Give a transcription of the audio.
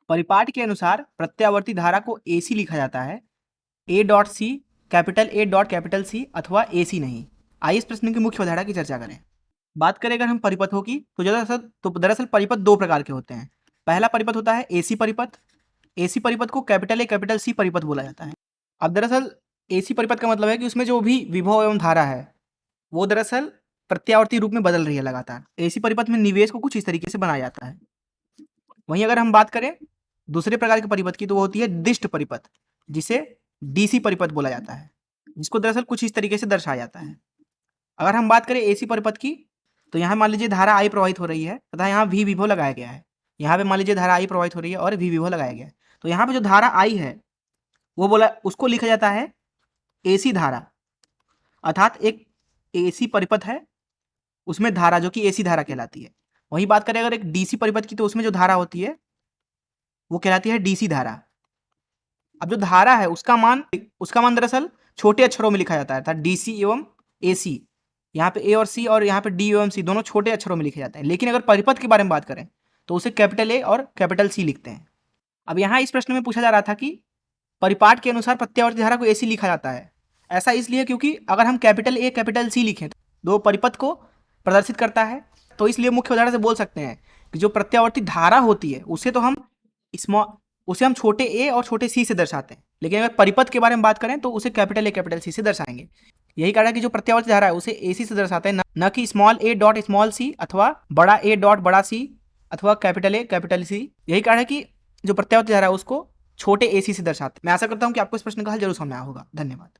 परिपाठ के अनुसार प्रत्यावर्ती धारा को AC लिखा जाता है, A dot C, capital A dot capital C अथवा AC नहीं। आइए इस प्रश्न की मुख्य अवधारणा की चर्चा करें। बात करें अगर हम परिपथों की तो दरअसल परिपथ दो प्रकार के होते हैं। पहला परिपथ होता है AC परिपथ। AC परिपथ को कैपिटल A कैपिटल C परिपथ बोला जाता है। अब दरअसल AC परिपथ का मतलब है कि उसमें जो भी विभव एवं धारा है वो दरअसल प्रत्यावर्ती रूप में बदल रही है लगातार। AC परिपथ में निवेश को कुछ इस तरीके से बनाया जाता है। वहीं अगर हम बात करें दूसरे प्रकार के परिपथ की तो वो होती है दिष्ट परिपथ, जिसे DC परिपथ बोला जाता है, जिसको दरअसल कुछ इस तरीके से दर्शाया जाता है। अगर हम बात करें AC परिपथ की तो यहाँ मान लीजिए धारा I प्रवाहित हो रही है तथा यहाँ V विभव लगाया गया है। यहाँ पे मान लीजिए धारा I प्रवाहित हो रही है और V विभव लगाया गया है। तो यहाँ पे जो धारा I है वो उसको लिखा जाता है AC धारा, अर्थात एक AC परिपथ है उसमें धारा जो कि AC धारा कहलाती है। वहीं बात करें अगर एक DC परिपथ की तो उसमें जो धारा होती है वो कहलाती है DC धारा। अब जो धारा है उसका मान दरअसल छोटे अक्षरों में लिखा जाता है, अर्थात DC एवं AC। यहाँ पे A और C और यहाँ पे D एवं C दोनों छोटे अक्षरों में लिखे जाते हैं। लेकिन अगर परिपथ के बारे में बात करें तो उसे कैपिटल A और कैपिटल C लिखते हैं। अब यहाँ इस प्रश्न में पूछा जा रहा था कि परिपाठ के अनुसार प्रत्यावर्ती धारा को AC लिखा जाता है। ऐसा इसलिए क्योंकि अगर हम कैपिटल A कैपिटल C लिखें तो दो परिपथ को प्रदर्शित करता है, तो इसलिए मुख्य उदाहरण से बोल सकते हैं कि जो प्रत्यावर्ती धारा होती है उसे हम छोटे a और छोटे c से दर्शाते हैं। लेकिन अगर परिपथ के बारे में बात करें तो उसे कैपिटल A कैपिटल C से दर्शाएंगे। यही कारण है कि जो प्रत्यावर्ती धारा है उसे AC से दर्शाते हैं, न कि small a dot small c अथवा बड़ा A डॉट बड़ा C अथवा कैपिटल A कैपिटल C। यही कारण है कि जो प्रत्यावर्ती धारा है उसको छोटे AC से दर्शाते हैं। मैं आशा करता हूँ कि आपको इस प्रश्न का हल जरूर समझ में आया होगा। धन्यवाद।